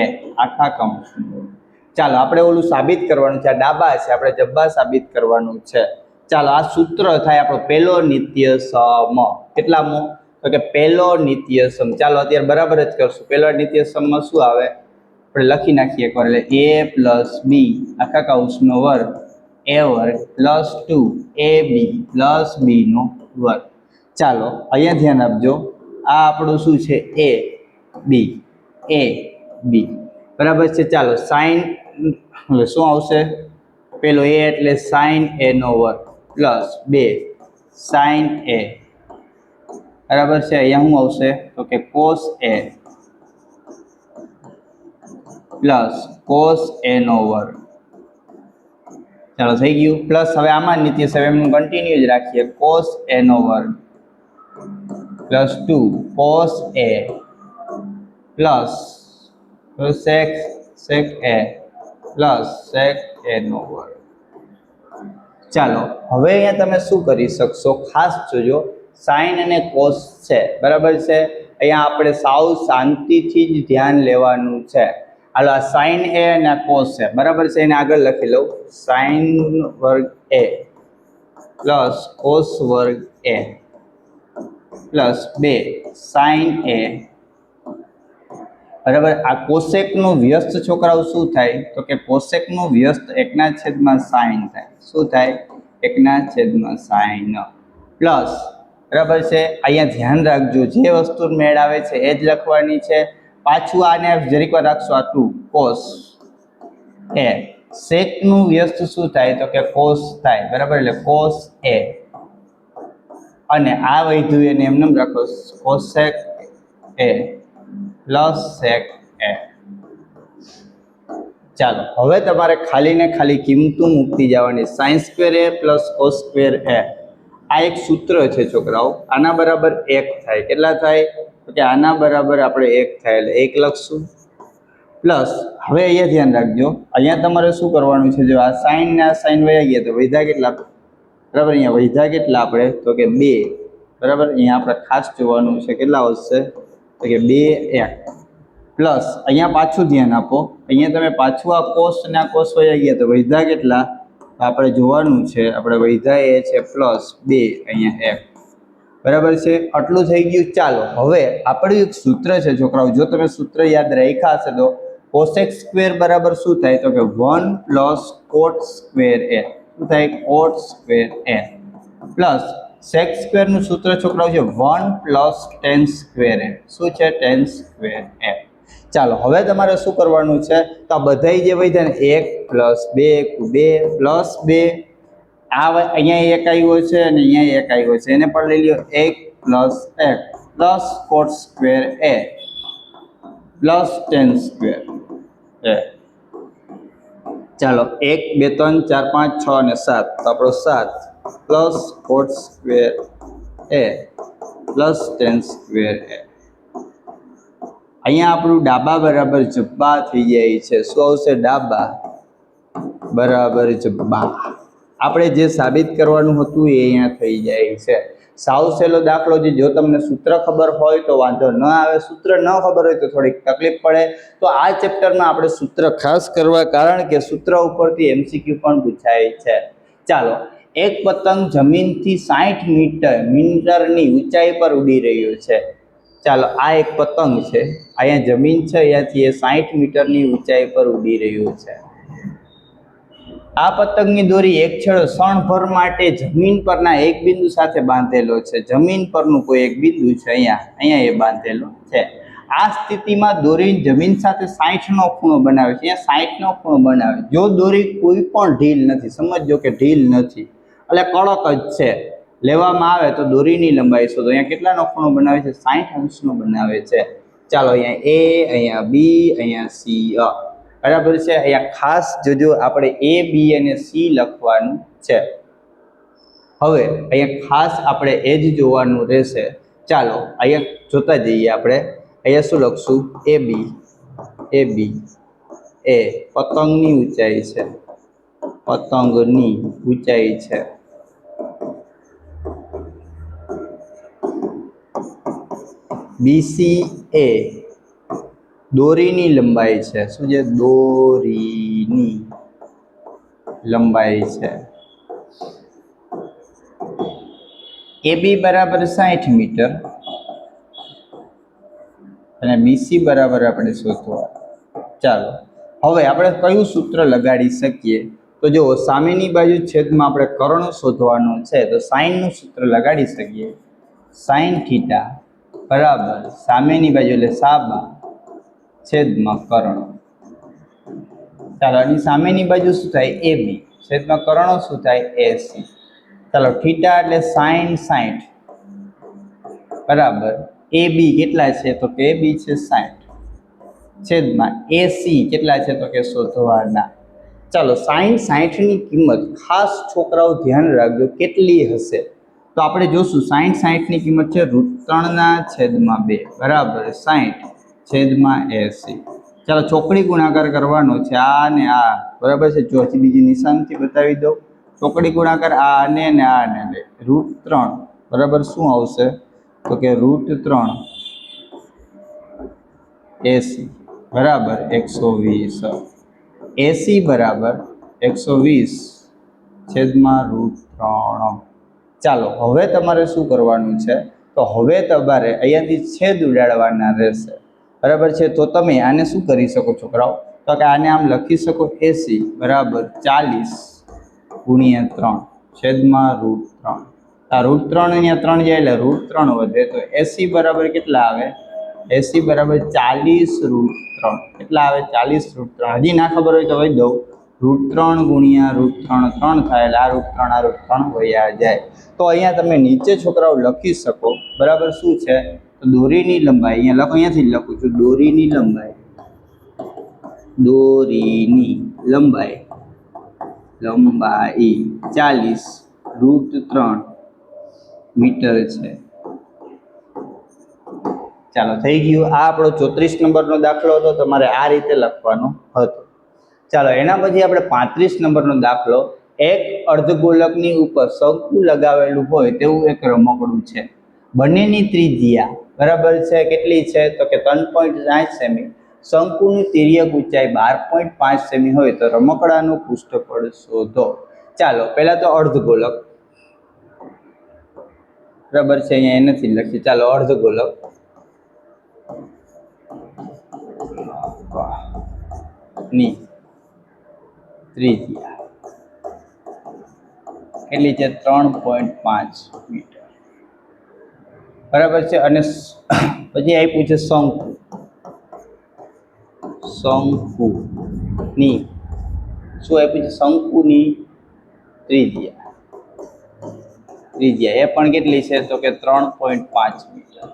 [SPEAKER 1] a આખા કૌંસનો વર્ગ. ચાલો આપણે ઓલું સાબિત કરવાનું છે, આ ડાબા છે, આપણે જબ્બા સાબિત કરવાનું છે. ચાલો આ સૂત્ર થાય આપણો પહેલો નિત્યસમ. કેટલામો? તો કે પહેલો નિત્યસમ. ચાલો અત્યારે બરાબર જ કરશું. પહેલો નિત્યસમમાં શું આવે આપણે લખી નાખીએ એકવાર, એટલે a પ્લસ બી આખા કૌંસનો વર્ગ a વર્ગ પ્લસ 2ab પ્લસ b નો વર્ગ. ચાલો અહીંયા ધ્યાન આપજો, આ આપણું શું છે a b બરાબર છે. ચાલો સાઈન હવે શું આવશે, પેલો a એટલે સાઈન a નો વર્ગ પ્લસ 2 સાઈન a બરાબર છે. અહીંયા શું આવશે તો કે cos a plus cos a નો વર્ગ. ચાલો થઈ ગયું. પ્લસ હવે આમાં નિત્યસ હવે એમનું કન્ટિન્યુ જ રાખીએ, cos a નો વર્ગ plus 2 cos a plus sec a plus sec a નો વર્ગ. ચાલો હવે અહીંયા તમે શું કરી શકશો, ખાસ જોજો, સાઈન અને કોસ છે, બરાબર છે. અહીંયા આપણે સાવ શાંતિથી જ ધ્યાન લેવાનું છે. હાલો આ સાઈન એ અને આ કોસ છે, બરાબર છે, એને આગળ લખી લઉં, સાઈન વર્ગ એ પ્લસ કોસ વર્ગ એ પ્લસ 2 સાઈન એ બરાબર. આ કોસેકનું વ્યસ્ત છોકરાઓ શું થાય તો કે કોસેકનું વ્યસ્ત 1/sin થાય. શું થાય? 1/sin પ્લસ, બરાબર છે. અહીંયા ધ્યાન રાખજો, જે વસ્તુ મેળ આવે છે એ જ લખવાની છે. પાછું આને જરીક વાર રાખશો, આ 2 cos a સેકનું વ્યસ્ત શું થાય તો કે cos થાય, બરાબર, એટલે cos a અને આ વૈધું એને એમને રાખો cosec a plus sec a. ચાલો હવે તમારે ખાલી ને ખાલી કિંમતું મૂકતી જવાની. sin square a plus cos square a આ એક સૂત્ર છે છોકરાઓ, આના બરાબર 1 થાય. કેટલા થાય તો કે આના બરાબર આપણે 1 થાય એટલે 1 લખશું. પ્લસ હવે અહીંયા ધ્યાન રાખજો, અહીંયા તમારે શું કરવાનું છે, જો આ સાઈન ને આ સાઈન વયા ગયા તો વૈધા કેટલા, બરાબર, અહીંયા વૈધા કેટલા આપણે તો કે 2, બરાબર. અહીંયા આપણે ખાસ જોવાનું છે કેટલા આવશે તો કે 2 પ્લસ અહીંયા પાછું ધ્યાન આપો, અહીંયા તમે પાછું આ કોસ ને આ કોસ વયા ગયા તો વૈધા કેટલા આપણે જોવાનું છે, આપણે વૈધા એ છે પ્લસ 2 અહીંયા 1, બરાબર છે. આટલું થઈ ગયું. ચાલો હવે આપણું એક સૂત્ર છે છોકરાઓ, જો તમે સૂત્ર યાદ રાખ્યા હશે તો કોસેક સ્ક્વેર બરાબર શું થાય તો કે 1 પ્લસ કોટ સ્ક્વેર એ. શું થાય? કોટ સ્ક્વેર એ પ્લસ સેક સ્ક્વેરનું સૂત્ર છોકરાઓ છે 1 પ્લસ ટેન સ્ક્વેર એ. શું છે? ટેન સ્ક્વેર એ. ચાલો હવે તમારે શું કરવાનું છે તો આ બધાય જે વૈધા ને 1 પ્લસ 2 2 પ્લસ 2 આ અહીંયા 1 આવ્યો છે અને અહીંયા 1 આવ્યો છે, એને પણ લઈ લ્યો 1 પ્લસ 1 પ્લસ કોટ સ્ક્વેર એ પ્લસ ટેન સ્ક્વેર એ. ચાલો 1 2 3 4 5 6 અને 7 તો આપણો 7 પ્લસ કોટ સ્ક્વેર એ પ્લસ ટેન સ્ક્વેર એ. અહીંયા આપણું ડાબા બરાબર જબ્બા થઈ જાય છે. શું આવશે? ડાબા બરાબર જબ્બા. આપણે જે સાબિત કરવાનું હતું એ અહીંયા થઈ જાય છે. સાવ સહેલો દાખલો છે. જો તમને સૂત્ર ખબર હોય તો વાંધો ન આવે, સૂત્ર ન ખબર હોય તો થોડીક તકલીફ પડે. તો આ ચેપ્ટરમાં આપણે સૂત્ર ખાસ કરવા, કારણ કે સૂત્ર ઉપરથી MCQ પણ પૂછાય છે. ચાલો, એક પતંગ જમીનથી 60 મીટરની ઊંચાઈ પર ઉડી રહ્યો છે. ચાલો આ એક પતંગ છે, અહીંયા જમીન છે, અહીંયાથી એ 60 મીટરની ઊંચાઈ પર ઉડી રહ્યું છે. આ પતંગની દોરી એક છેડો ક્ષણભર માટે જમીન પરના એક બિંદુ સાથે બાંધેલો છે. જમીન પરનું કોઈ એક બિંદુ છે, અહીંયા એ બાંધેલો છે. આ સ્થિતિમાં દોરી જમીન સાથે 60 નો ખૂણો બનાવે છે. અહીંયા 60 નો ખૂણો બનાવે. જો દોરી કોઈ પણ ઢીલ નથી, સમજો કે ઢીલ નથી, એટલે કડક જ છે, લેવામાં આવે તો દોરીની લંબાઈ શોધો. અહીંયા કેટલાનો ખૂણો બનાવે છે? 60 અંશનો બનાવે છે. ચાલો, અહીંયા એ, અહીંયા બી, અહીંયા સી, બરાબર છે. અહીંયા ખાસ જોજો, આપણે એ, બી અને સી લખવાનું છે. હવે અહીંયા ખાસ આપણે એ જ જોવાનું રહેશે. ચાલો અહીંયા જોતા જઈએ. આપણે અહીંયા શું લખશું? એ બી, એ પતંગની ઊંચાઈ છે, પતંગની ઊંચાઈ છે. બીસી એ દોરીની લંબાઈ છે. શું છે? દોરીની લંબાઈ છે. એ બી બરાબર 60 મીટર અને બીસી બરાબર આપણે શોધવા. ચાલો હવે આપણે કયું સૂત્ર લગાડી શકીએ? તો જો સામેની બાજુ છેદમાં આપણે કર્ણ શોધવાનું છે, તો સાઈનનું સૂત્ર લગાડી શકીએ. સાઈન થીટા બરાબર સામેની બાજુ એટલે સાબા છેદમાં કર્ણ. ચાલો, આની સામેની બાજુ શું થાય? એ બી છેદમાં કર્ણ શું થાય? એસી. ચાલો, થીટા એટલે સાઈન 60 બરાબર એ બી કેટલા છે? તો કે એ બી છે 60 છેદમાં એસી કેટલા છે? તો કે શોધવાના. ચાલો, સાઈન 60ની કિંમત ખાસ છોકરાઓ ધ્યાન રાખજો કેટલી હશે. તો આપણે જોશું સાઈન 60ની કિંમત છે √3/2 બરાબર 60 છેદમાં 80. ચાલો, ચોકડી ગુણાકાર કરવાનો છે, આ ને આ બરાબર છે. જો હજી બીજી નિશાનથી બતાવી દઉં. ચોકડી ગુણાકાર આ અને આ ને √3 બરાબર શું આવશે? તો કે √3 80 બરાબર 120. એસી બરાબર 120 છેદમાં √3. ચાલો, હવે તમારે શું કરવાનું છે? તો હવે તમારે અહીંયાથી છેદ ઉડાડવાના રહેશે બરાબર છે. તો તમે આને શું કરી શકો છોકરાઓ? તો કે આને આમ લખી શકો 80 બરાબર 40 × 3 છેદમાં √3. આ √3 અહીંયા 3 જાય એટલે √3 વધે, તો 80 બરાબર કેટલા આવે? 80 બરાબર 40 √3. કેટલા આવે? 40 √3. હજી ના ખબર હોય તો કહી દઉં. √3 × √3 3 થાય એટલે આ √3 વયા જાય. તો અહીંયા તમે નીચે છોકરાઓ લખી શકો બરાબર શું છે? તો દોરીની લંબાઈ અહીંયા લખો, અહીંયાથી લખું છું. દોરીની લંબાઈ લંબાઈ 40 √3 મીટર છે. ચાલો, થઈ ગયું. આ આપણો 34 નંબરનો દાખલો હતો. તમારે આ રીતે લખવાનો હતો. ચાલો, એના પછી આપણે 35 નંબરનો દાખલો. એક અર્ધગોલકની ઉપર શંકુ લગાવેલું હોય તેવું એક રમકડું છે. બંનેની ત્રિજ્યા બરાબર છે કેટલી છે? તો કે 3.60 સેમી. શંકુની તિર્યક ઊંચાઈ 12.5 સેમી હોય તો રમકડાનું પૃષ્ઠફળ શોધો. ચાલો, પહેલા તો અર્ધગોલક બરાબર છે, અહીંયા એનાથી લખીએ. ચાલો, અર્ધગોલક ની ત્રિજ્યા કેટલી છે? 3.5 મીટર બરાબર છે. અને પછી આપ્યું છે શંકુની શું આપ્યું છે? શંકુની ત્રિજ્યા એ પણ કેટલી છે? તો કે 3.5 મીટર.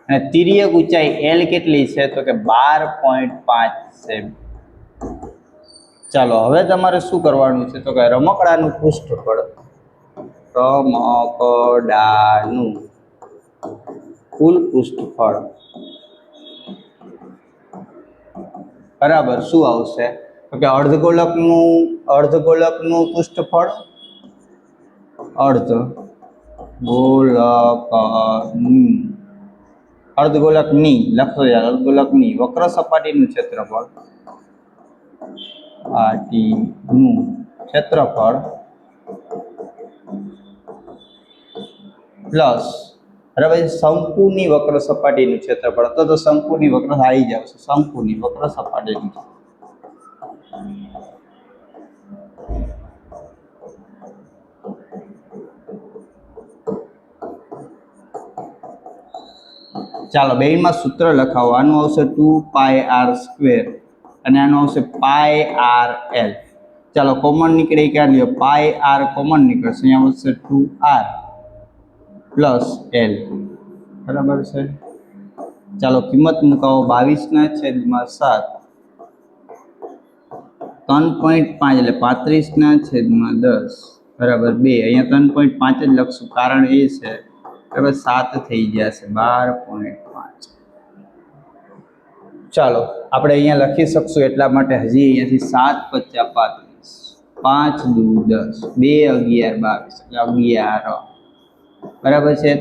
[SPEAKER 1] અને તિર્યક ઊંચાઈ એલ કેટલી છે? તો કે 12.5 સેમી. ચાલો, હવે તમારે શું કરવાનું છે? તો કે રમકડાનું પૃષ્ઠફળ, રમકડાનું કુલ પૃષ્ઠફળ બરાબર શું આવશે? તો કે અર્ધગોલકનું પૃષ્ઠફળ અર્ધગોલકની લખો યાર, અર્ધગોલકની વક્ર સપાટીનું ક્ષેત્રફળ પ્લસ બરાબર શંકુની વક્ર સપાટીનું ક્ષેત્રફળ. તો શંકુની વક્ર આવી જશે. શંકુની વક્ર સપાટીનું ચાલો બેમાં સૂત્ર લખાવો. આનું આવશે 2πr² અને આનું આવશે πrl. ચાલો કોમન નીકળે ક્યાં લ્યો, πr કોમન નીકળશે, અહીંયા આવશે 2r પ્લસ l. બરાબર છે. ચાલો કિંમત મુકાવો. 22/7 3.5 એટલે 35/10 બરાબર 2. અહીંયા 3.5 જ લખશું, કારણ એ છે બરાબર 7 થઈ ગયા છે 12.5. ચાલો આપણે અહીંયા લખી શકશું એટલા માટે હજી અહીંયાથી 7 × 5 = 5 × 2 = 10, 2 × 11 = 22 એટલે 11 બરાબર છે.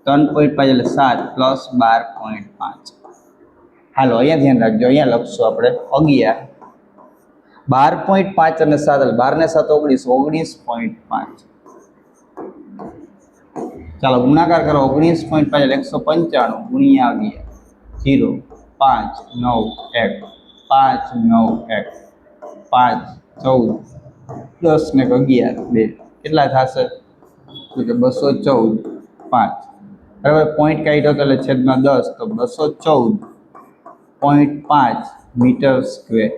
[SPEAKER 1] 3.5 એટલે 7 પ્લસ 12.5. હાલો અહીંયા ધ્યાન રાખજો, અહીંયા લખશું આપણે 11. 12.5 અને 7 એટલે 12 ને 7 19.5. ચાલો ગુણાકાર કરો. 19.5 એટલે 195 ગુણ્યા 11 0 5 9 1 5 9 1 5 14 10 ને 11 2 કેટલા થશે? તો કે 214 5 બરાબર. પોઈન્ટ કાઢ્યો તો એટલે છેદમાં 10 તો 214.5 મીટર સ્ક્વેર.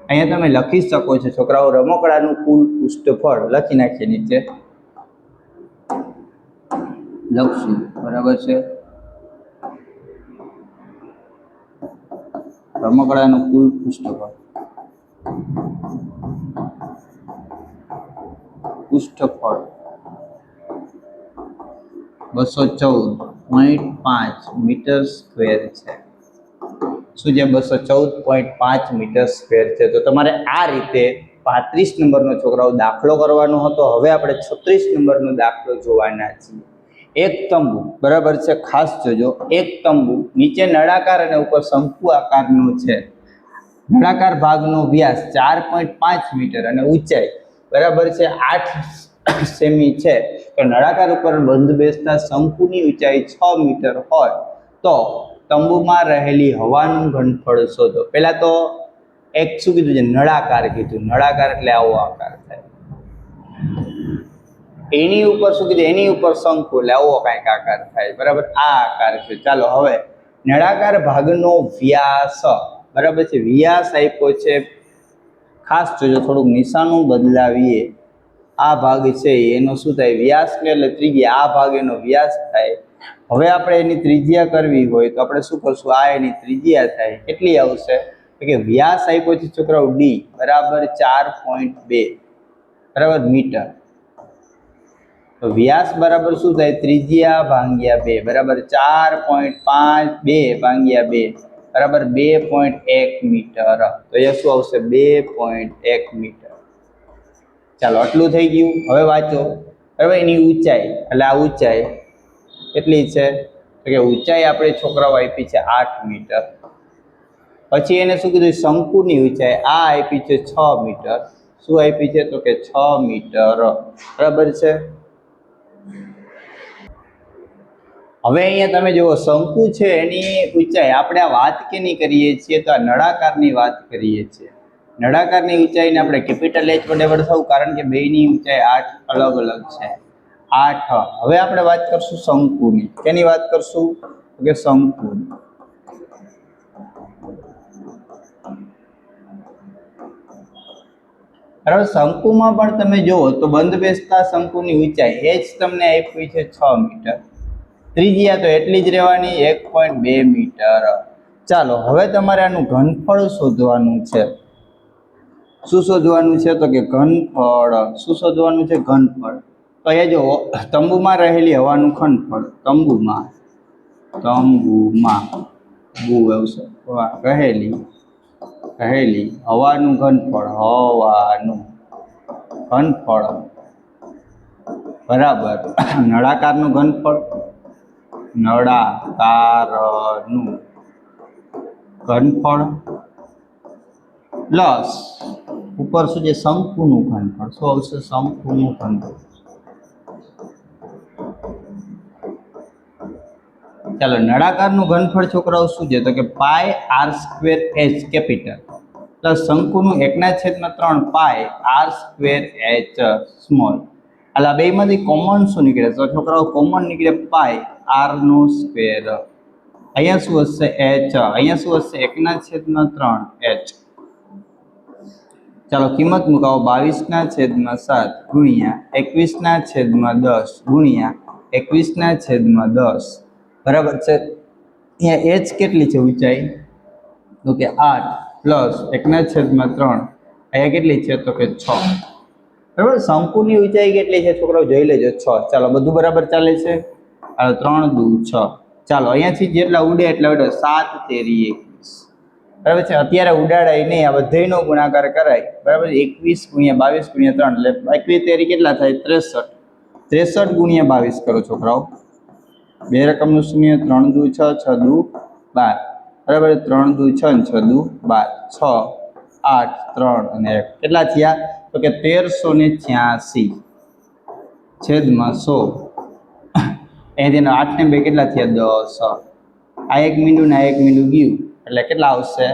[SPEAKER 1] અહીંયા તમે લખી શકો છો છોકરાઓ, રમકડાનું કુલ પૃષ્ઠફળ લખી નાખીએ નીચે લખશું બરાબર છે. રમકડાનું કુલ પૃષ્ઠફળ 214.5 મીટર સ્ક્વેર છે. શું છે? 214.5 મીટર સ્ક્વેર છે. તો તમારે આ રીતે 35 નંબરનો છોકરાઓ દાખલો કરવાનો હતો. હવે આપણે 36 નંબરનો દાખલો જોવાના છીએ. એક તંબુ બરાબર છે, ખાસ જોજો. એક તંબુ નીચે નળાકાર અને ઉપર શંકુ આકારનો છે. નળાકાર ભાગનો વ્યાસ 4.5 મીટર અને ઊંચાઈ બરાબર છે 8 સેમી છે. તો નળાકાર ઉપર બંધ બેસતા શંકુની ઊંચાઈ 6 મીટર હોય તો તંબુમાં રહેલી હવાનું ઘનફળ શોધો. પહેલા તો એક શું કીધું છે? નળાકાર કીધું. નળાકાર એટલે આવો આકાર થાય. એની ઉપર શું કીધું? એની ઉપર શંકુ એટલે આવો કાંઈક આકાર થાય બરાબર. આ આકાર છે. ચાલો હવે નળાકાર ભાગનો વ્યાસ બરાબર છે, વ્યાસ આપ્યો છે. ખાસ જોજો, થોડુંક નિશાનું બદલાવીએ. આ ભાગ છે એનો શું થાય? વ્યાસ એટલે ત્રિજ્યા. આ ભાગ એનો વ્યાસ થાય. હવે આપણે એની ત્રિજ્યા કરવી હોય તો આપણે શું કરશું? આ એની ત્રિજ્યા થાય. કેટલી આવશે? તો કે વ્યાસ આપ્યો છે છોકરાઓ d બરાબર 4.2 બરાબર મીટર. તો વ્યાસ બરાબર શું થાય? ત્રિજ્યા ભાગ્યા 2 બરાબર 4.5 ભાગ્યા 2 બરાબર 2.1 મીટર. તો એ શું આવશે? 2.1 મીટર. ચાલો આટલું થઈ ગયું. હવે વાંચો બરાબર. એની ઊંચાઈ એટલે આ ઊંચાઈ કેટલી છે? તો કે ઊંચાઈ આપણે છોકરાઓ આપી છે 8 મીટર. પછી એને શું કીધું? શંકુની ઊંચાઈ આ આપી છે 6 મીટર. શું આપી છે? તો કે 6 મીટર બરાબર છે. હવે અહીંયા તમે જુઓ, શંકુ છે એની ઊંચાઈ આપણે આ વાત કેની કરીએ છીએ? તો આ નળાકારની વાત કરીએ છીએ. નળાકારની ઊંચાઈને આપણે કેપિટલ H વડે દર્શાવવું, કારણ કે બેયની ઊંચાઈ 8 અલગ અલગ છે. 8. હવે આપણે વાત કરશું શંકુની. કેની વાત કરશું? તો કે શંકુની. બરાબર. શંકુમાં પણ તમે જુઓ તો બંધ બેસતા શંકુની ઊંચાઈ h તમને આપી છે 6 મીટર. ત્રિજ્યા તો એટલી જ રહેવાની 1.2 મીટર. ચાલો હવે તમારે આનું ઘનફળ શોધવાનું છે. શું શોધવાનું છે? તો કે ઘનફળ. શું શોધવાનું છે? ઘનફળ. તો એ જો તંબુમાં રહેલી હવાનું ઘનફળ. તંબુમાં રહેલી હવાનું ઘનફળ બરાબર નળાકારનું ઘનફળ પ્લસ ઉપર શું છે? શંકુનું ઘનફળ. શું આવશે? શંકુનું ઘનફળ. ચાલો નળાકારનું ઘનફળ છોકરાઓ શું છે? તો કે πr² capital plus શંકુનું 1/3 πr² small. એટલે આ બેમાંથી કોમન શું નીકળે? તો છોકરાઓ કોમન નીકળે πr². અહીંયા શું હશે h, અહીંયા શું હશે 1/3 h. ચાલો કિંમત મુકાવો 22/7 ગુણ્યા 21/10 ગુણ્યા 21/10 બરાબર છે. અહીંયા h કેટલી છે ઊંચાઈ તો કે 8 પ્લસ 1/3 અહીંયા કેટલી છે તો કે 6 બરાબર. શંકુની ઊંચાઈ કેટલી છે છોકરાઓ જોઈ લેજો 6. ચાલો બધું બરાબર ચાલે છે. 3 દુ 6. ચાલો અહીંયાથી જેટલા ઉડે એટલા ઉડે 7 તેરી 21 બરાબર છે. અત્યારે ઉડાડાય નહીં, આ બધાયનો ગુણાકાર કરાય બરાબર. 21 × 22 × 3 એટલે 21 તેરી કેટલા થાય 63. 63 × 22 કરો છોકરાઓ. 2 રકમનું શૂન્ય, 3 દુ 6, 6 દુ 12 બરાબર. 3 દુ 6 અને 6 દુ 12, 6 8 3 અને 1 કેટલા થયા તો કે 1386 છેદમાં 100. અહીંથી 8 ને 2 કેટલા થયા 10. આ 1 મીંડું ને આ 1 મીંડું ગયું એટલે કેટલા આવશે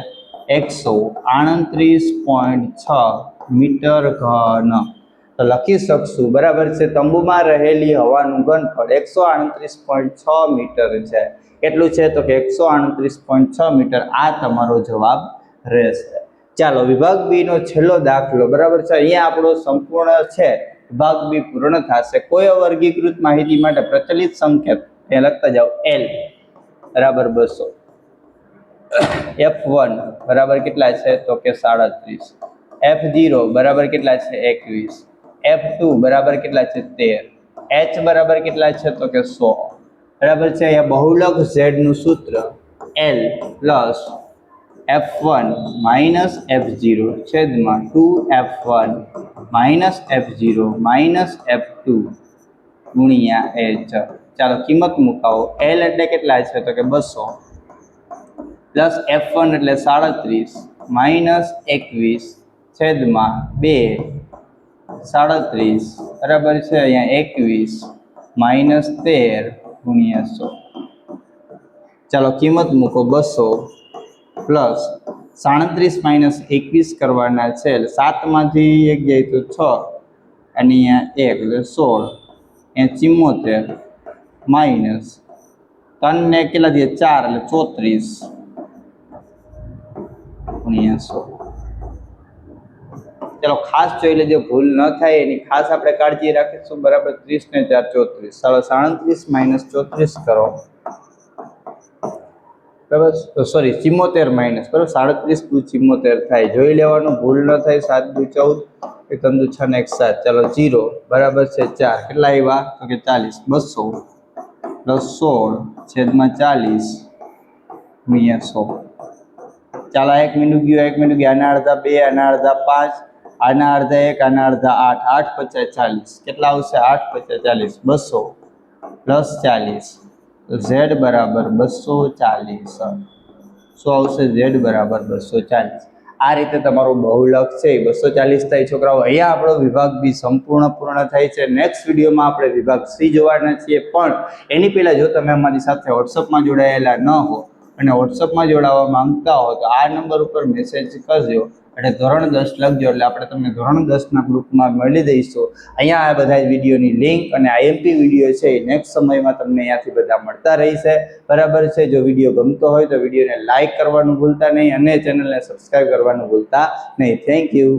[SPEAKER 1] 138.6 મીટર ઘન. તો લખી શકશું બરાબર છે. તંબુમાં રહેલી હવાનું ઘનફળ 138.6 મીટર છે. કેટલું છે તો કે 138.6 મીટર. આ તમારો જવાબ રહેશે. ચાલો વિભાગ બી નો છેલ્લો દાખલો બરાબર છે. અહીંયા આપણો સંપૂર્ણ છે વિભાગ બી પૂર્ણ થશે. કોઈ વર્ગીકૃત માહિતી માટે પ્રચલિત સંકેત એ લખતા જાઓ L બરાબર 200, F1 બરાબર કેટલા છે તો કે 37, F0 બરાબર કેટલા છે 21, F2 બરાબર કેટલા છે 13, H બરાબર કેટલા છે તો કે 100 બરાબર છે. અહીંયા બહુલક Z નું સૂત્ર L plus F1 minus F0 છેદમાં 2F1 minus F0 minus F2 ગુણ્યા H. ચાલો કિંમત મુકાવો. L એટલે કેટલા છે તો કે 200 પ્લસ F1 એટલે 37 માઇનસ 21 છેદમાં 2 37 બરાબર છે. અહીંયા 21 માઇનસ 13 ગુણ્યા 100. ચાલો કિંમત મૂકો 200 પ્લસ 37 માઇનસ 21 કરવાના છે. 7 માંથી 1 જાય તો 6 અને અહીંયા 1 એટલે 16, અહીંયા 74 માઇનસ 3 ને કેટલા થયા 4 એટલે 34 ગુણ્યા 100. ચાલો ખાસ જોઈ લેજો, ભૂલ ન થાય એની ખાસ આપણે કાળજી રાખીશું બરાબર. 30 ને 4 34. ચાલો 37 માઇનસ 34 કરો બરાબર. સોરી 74 માઇનસ બરાબર. 37 દુ 74 થાય. જોઈ લેવાનું, ભૂલ ન થાય. 7 દુ 14, 3 દુ 6 ને 1 7. ચાલો 0 બરાબર છે 4 કેટલા આવ્યા તો કે 40. 200 પ્લસ 16 છેદમાં 40 ગુણ્યા 100. ચાલો 1 મિનિટ ગયું, 1 મિનિટ ગયા. આના અડધા 2, આના અડધા 5, આના અડધા 1, આના અડધા 8, 8 × 50 40 કેટલા આવશે 8 × 50 40. 200 પ્લસ 40 Z બરાબર 240. શું આવશે Z બરાબર 240. આ રીતે તમારું બહુલક છે 240 થાય છોકરાઓ. અહીંયા આપણો વિભાગ બી સંપૂર્ણ પૂર્ણ થાય છે. નેક્સ્ટ વિડીયોમાં આપણે વિભાગ સી જોવાના છીએ. પણ એની પહેલાં જો તમે અમારી સાથે વોટ્સઅપમાં જોડાયેલા ન હો અને વોટ્સઅપમાં જોડાવા માંગતા હો તો આ નંબર ઉપર મેસેજ કરજો એટલે ધોરણ 10 લખજો એટલે આપણે તમને ધોરણ 10ના ગ્રુપમાં મળી દઈશું. અહીંયા આ બધા વિડીયોની લિંક અને આઈએમપી વિડીયો છે એ નેક્સ્ટ સમયમાં તમને અહીંયાથી બધા મળતા રહેશે બરાબર છે. જો વિડીયો ગમતો હોય તો વિડીયોને લાઇક કરવાનું ભૂલતા નહીં અને ચેનલને સબસ્ક્રાઈબ કરવાનું ભૂલતા નહીં. Thank you.